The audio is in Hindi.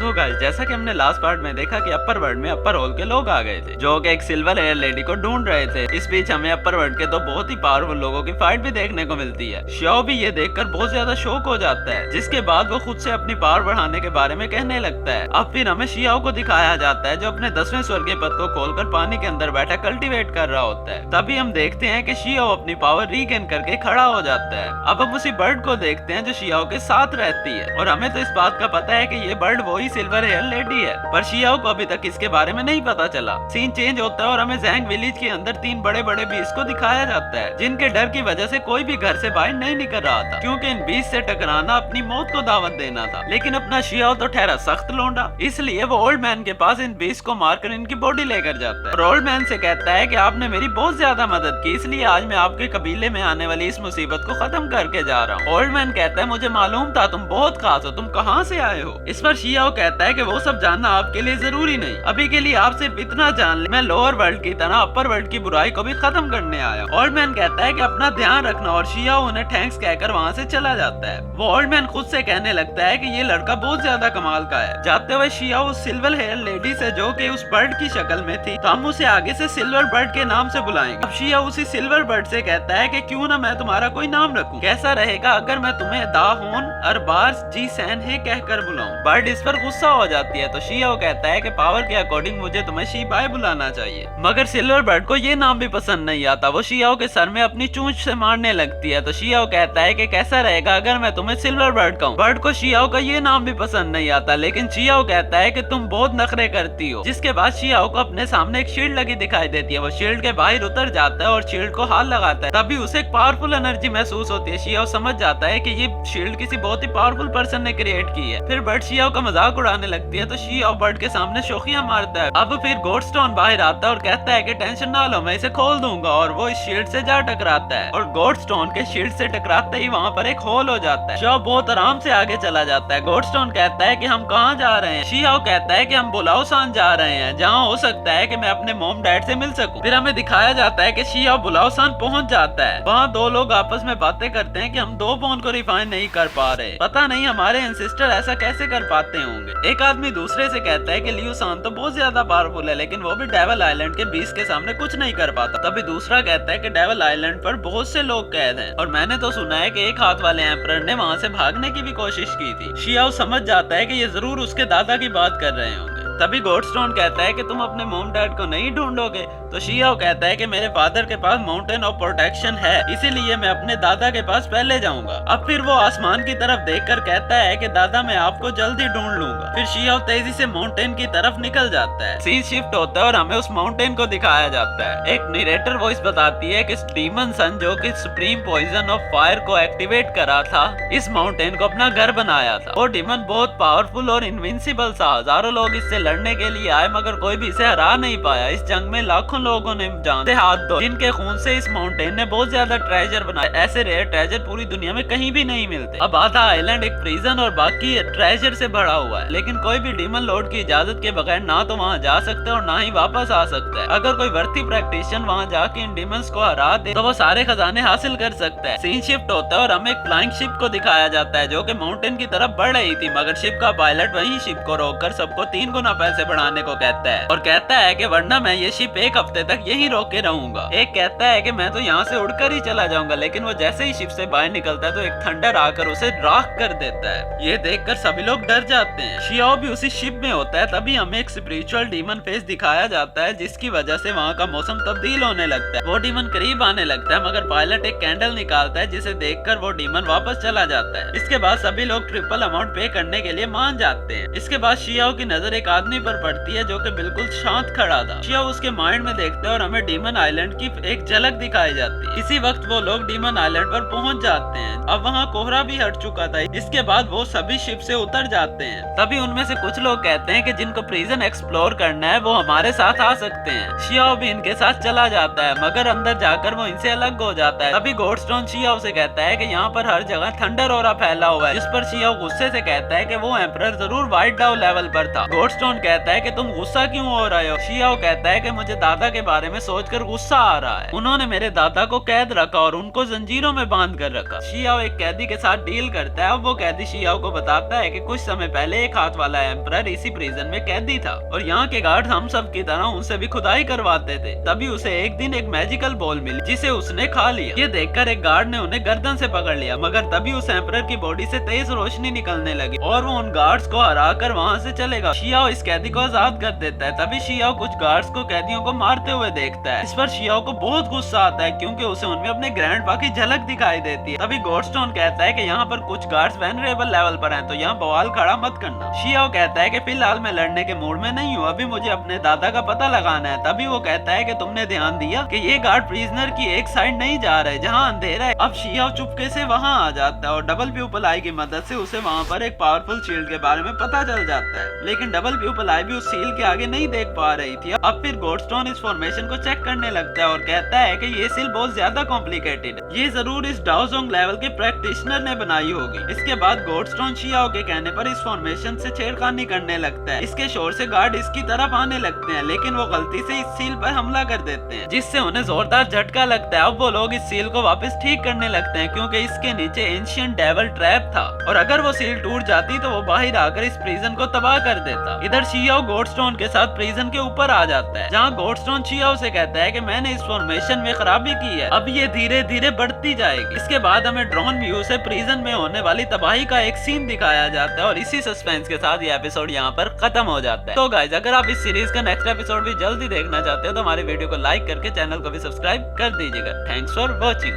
सो गाइस, जैसा कि हमने लास्ट पार्ट में देखा कि अपर वर्ल्ड में अपर होल के लोग आ गए थे जो कि एक सिल्वर हेयर लेडी को ढूंढ रहे थे। इस बीच हमें अपर वर्ल्ड के तो बहुत ही पावरफुल लोगों की फाइट भी देखने को मिलती है। श्याओ भी ये देखकर बहुत ज्यादा शौक हो जाता है, जिसके बाद वो खुद से अपनी पावर बढ़ाने के बारे में कहने लगता है। अब फिर हमें शियाओ को दिखाया जाता है जो अपने 10वें स्वर्गीय पद को खोलकर पानी के अंदर बैठा कल्टीवेट कर रहा होता है। तभी हम देखते हैं कि शियाओ अपनी पावर रीगेन करके खड़ा हो जाता है। अब हम उसी बर्ड को देखते हैं जो शियाओ के साथ रहती है, और हमें तो इस बात का पता है कि ये बर्ड वही सिल्वर हेयर लेडी है, पर शियाओ को अभी तक इसके बारे में नहीं पता चला। सीन चेंज होता है और हमें जैंग विलेज के अंदर 3 बड़े बड़े बीस्ट को दिखाया जाता है, जिनके डर की वजह से कोई भी घर से बाहर नहीं निकल रहा था, क्योंकि इन बीस्ट से टकराना अपनी मौत को दावत देना था। लेकिन अपना शियाओ तो ठहरा सख्त लौंडा, इसलिए वो ओल्ड मैन के पास इन बीस्ट को मारकर इनकी बॉडी लेकर जाता है और ओल्ड मैन से कहता है कि आपने मेरी बहुत ज्यादा मदद की, इसलिए आज मैं आपके कबीले में आने वाली इस मुसीबत को खत्म करके जा रहा हूँ। ओल्ड मैन कहता है मुझे मालूम था तुम बहुत खास हो, तुम कहाँ से आए हो? इस पर शियाओ कहता है कि वो सब जानना आपके लिए जरूरी नहीं, अभी के लिए आप सिर्फ इतना जान ले, मैं लोअर वर्ल्ड की तरह अपर वर्ल्ड की बुराई को भी खत्म करने आया। ओल्ड मैन कहता है कि अपना ध्यान रखना, और शियाओ उन्हें थैंक्स कहकर वहाँ से चला जाता है। वो ओल्ड मैन खुद से कहने लगता है कि ये लड़का बहुत ज्यादा कमाल का है। जाते हुए शियाओ उस सिल्वर हेयर लेडी से जो कि उस बर्ड की शक्ल में थी, तो हम उसे आगे से सिल्वर बर्ड के नाम से बुलाएंगे। अब शियाओ उसी सिल्वर बर्ड से कहता है कि क्यों ना मैं तुम्हारा कोई नाम रखूं, कैसा रहेगा अगर मैं तुम्हें दाहोन अरबार्स जी सैन हे कहकर बुलाऊं? बर्ड इस पर गुस्सा हो जाती है, तो शियाओ कहता है कि पावर के अकॉर्डिंग मुझे तुम्हें शी बाय बुलाना चाहिए। मगर सिल्वर बर्ड को ये नाम भी पसंद नहीं आता, वो शियाओ के सर में अपनी चूंच से मारने लगती है। तो शियाओ कहता है कि कैसा रहेगा अगर मैं तुम्हें सिल्वर बर्ड कहूं? बर्ड को शियाओ का ये नाम भी पसंद नहीं आता, लेकिन शियाओ कहता है कि तुम बहुत नखरे करती हो। जिसके बाद शियाओ को अपने सामने एक शील्ड लगी दिखाई देती है। वो शील्ड के बाहर उतर जाता है और शील्ड को हाथ लगाता है, तभी उसे एक पावरफुल एनर्जी महसूस होती है। शियाओ समझ जाता है कि ये शील्ड किसी बहुत ही पावरफुल पर्सन ने क्रिएट की है। फिर बर्ड शियाओ का मजाक उड़ाने लगती है, तो शियाओ बर्ड के सामने शोखियां मारता है। अब फिर गोल्डस्टोन बाहर आता है और कहता है कि टेंशन ना लो, मैं इसे खोल दूंगा, और वो इस शील्ड से जा टकराता है, और गोल्डस्टोन के शील्ड से टकराते ही वहाँ पर एक होल हो जाता है। शियाओ बहुत आराम से आगे चला जाता है। गोल्डस्टोन कहता है कि हम कहाँ जा रहे हैं? शियाओ कहता है कि हम बुलाओ सान जा रहे हैं, जहाँ हो सकता है कि मैं अपने मॉम डैड से मिल सकूं। फिर हमें दिखाया जाता है कि शियाओ बुलाओ सान पहुंच जाता है। वहाँ 2 लोग आपस में बातें करते हैं कि हम 2 बोन को रिफाइन नहीं कर पा रहे, पता नहीं हमारे एंसेस्टर ऐसा कैसे कर पाते होंगे। एक आदमी दूसरे से कहता है कि लियू सान तो बहुत ज्यादा पावरफुल है, लेकिन वो भी डेविल आइलैंड के बीस्ट के सामने कुछ नहीं कर पाता। तभी दूसरा कहता है कि डेविल आइलैंड पर बहुत से लोग कैद हैं, और मैंने तो सुना है कि एक हाथ वाले एम्परर ने वहाँ से भागने की भी कोशिश की थी। शियाओ समझ जाता है कि ये जरूर उसके दादा की बात कर रहे होंगे। तभी गोल्डस्टोन कहता है कि तुम अपने मॉम डैड को नहीं ढूंढोगे? तो शियाओ कहता है कि मेरे फादर के पास माउंटेन ऑफ प्रोटेक्शन है, इसीलिए मैं अपने दादा के पास पहले जाऊंगा। अब फिर वो आसमान की तरफ देखकर कहता है कि दादा मैं आपको जल्दी ढूंढ लूंगा। फिर शियाओ तेजी से माउंटेन की तरफ निकल जाता है। सीन शिफ्ट होता है और हमें उस माउंटेन को दिखाया जाता है। एक नरेटर वॉइस बताती है कि डीमन सन जो कि सुप्रीम पॉइजन ऑफ फायर को एक्टिवेट करा था, इस माउंटेन को अपना घर बनाया था। वो डीमन बहुत पावरफुल और इनविंसिबल था। हजारों लोग इससे लड़ने के लिए आए, मगर कोई भी इसे हरा नहीं पाया। इस जंग में लाखों लोगों ने जान से हाथ धोए, जिनके खून से इस माउंटेन ने बहुत ज्यादा ट्रेजर बनाए। ऐसे रेयर ट्रेजर पूरी दुनिया में कहीं भी नहीं मिलते। अब आधा आइलैंड एक प्रिजन और बाकी ट्रेजर से भरा हुआ है, लेकिन कोई भी डीमन लॉर्ड की इजाजत के बगैर ना तो वहाँ जा सकते और ना ही वापस आ सकता है। अगर कोई वर्ती प्रैक्टिशियन वहाँ जाके इन डीमंस को हरा दे तो वो सारे खजाने हासिल कर सकता है। सीन शिफ्ट होता है और हमें एक फ्लाइंग शिप को दिखाया जाता है जो कि माउंटेन की तरफ बढ़ रही थी, मगर शिप का पायलट वही शिप को रोककर सबको 3 गुना पैसे बढ़ाने को कहता है, और कहता है कि वरना मैं ये शिप 1 हफ्ते तक यहीं रोक के रहूंगा। एक कहता है कि मैं तो यहाँ से उड़कर ही चला जाऊंगा, लेकिन वो जैसे ही शिप से बाहर निकलता है तो एक थंडर आकर उसे राख कर देता है। ये देखकर सभी लोग डर जाते हैं। शियाओ भी उसी शिप में होता है। तभी हमें एक स्पिरिचुअल डीमन फेस दिखाया जाता है, जिसकी वजह से वहाँ का मौसम तब्दील होने लगता है। वो डीमन करीब आने लगता है, मगर पायलट एक कैंडल निकालता है, जिसे देखकर वो डीमन वापस चला जाता है। इसके बाद सभी लोग ट्रिपल अमाउंट पे करने के लिए मान जाते हैं। इसके बाद शियाओ की नजर एक आदमी पर पड़ती है जो कि बिल्कुल शांत खड़ा था। शियाओ उसके माइंड में देखता है और हमें डीमन आइलैंड की एक झलक दिखाई जाती है। इसी वक्त वो लोग डीमन आइलैंड पर पहुंच जाते हैं। अब वहाँ कोहरा भी हट चुका था। इसके बाद वो सभी शिप से उतर जाते हैं। तभी उनमें से कुछ लोग कहते हैं कि जिनको प्रिजन एक्सप्लोर करना है वो हमारे साथ आ सकते हैं। शियाओ भी इनके साथ चला जाता है, मगर अंदर जाकर वो इनसे अलग हो जाता है। तभी गोल्डस्टोन शियाओ से कहता है कि यहाँ पर हर जगह थंडर ऑरा फैला हुआ है, जिस पर शियाओ गुस्से से कहता है कि वो एम्परर जरूर व्हाइट डाउ लेवल पर था। गोल्डस्टोन कहता है कि तुम गुस्सा क्यों हो रहे हो? शियाओ कहता है कि मुझे दादा दादा के बारे में सोचकर गुस्सा आ रहा है। उन्होंने मेरे दादा को कैद रखा और उनको जंजीरों में बांध कर रखा। शियाओ एक कैदी के साथ डील करता है। अब वो कैदी शियाओ को बताता है कि कुछ समय पहले एक हाथ वाला एम्परर इसी प्रिजन में कैदी था और यहाँ के गार्ड हम सब की तरह उनसे भी खुदाई करवाते थे। तभी उसे एक दिन एक मैजिकल बॉल मिली जिसे उसने खा लिया। ये देखकर एक गार्ड ने उन्हें गर्दन से पकड़ लिया, मगर तभी उस एम्परर की बॉडी से तेज रोशनी निकलने लगी और वो उन गार्ड्स को हराकर वहाँ से चलेगा। शियाओ इस कैदी को आजाद कर देता है। तभी शियाओ कुछ गार्ड्स को कैदियों को मारते हुए देखता है। इस पर शियाओ को बहुत गुस्सा आता है क्योंकि उसे उनमें अपने ग्रैंडपा की झलक दिखाई देती है। तभी गॉडस्टोन कहता है कि यहाँ पर कुछ गार्ड्स वेनरेबल लेवल पर हैं, तो यहाँ बवाल खड़ा मत करना। शियाओ कहता है कि फिलहाल मैं लड़ने के मूड में नहीं हूँ, अभी मुझे अपने दादा का पता लगाना है। तभी वो कहता है कि तुमने ध्यान दिया कि ये गार्ड प्रिजनर की एक साइड नहीं जा रहे जहाँ अंधेरा है। अब शियाओ चुपके से वहाँ आ जाता है और डबल प्यूपल आई की मदद से उसे वहाँ पर एक पावरफुल शील्ड के बारे में पता चल जाता है, लेकिन डबल प्यूपल आई भी उस सील के आगे नहीं देख पा रही थी। अब फिर गॉडस्टोन इस फॉर्मेशन को चेक करने लगता है और कहता है कि ये सील बहुत ज्यादा कॉम्प्लिकेटेड है, ये जरूर इस डाओजोंग लेवल के प्रैक्टिशनर ने बनाई होगी। इसके बाद गॉडस्टोन शियाओ के कहने पर इस फॉर्मेशन से छेड़खानी करने लगता है। इसके शोर से गार्ड इसकी तरफ आने लगते हैं, लेकिन वो गलती से इस सील पर हमला कर देते हैं जिससे उन्हें जोरदार झटका लगता है। अब वो लोग इस सील को वापस ठीक करने लगते हैं क्योंकि इसके नीचे एंशिएंट डेविल ट्रैप था और अगर वो सील टूट जाती तो वो बाहर आकर इस प्रिजन को तबाह कर देता। इधर शियाओ गॉडस्टोन के साथ प्रिजन के ऊपर आ जाता है जहाँ गॉडस्टोन शियाओ से कहता है कि मैंने इस फॉर्मेशन में खराबी की है, अब ये धीरे धीरे बढ़ती जाएगी। इसके बाद हमें ड्रोन व्यू से प्रिजन में होने वाली तबाही का एक सीन दिखाया जाता है और इसी सस्पेंस के साथ ये एपिसोड यहाँ पर खत्म हो जाता है। तो गाइस, अगर आप इस सीरीज का नेक्स्ट एपिसोड भी जल्दी देखना चाहते हो तो हमारे वीडियो को लाइक करके चैनल को भी सब्सक्राइब कर दीजिएगा। Thanks for watching.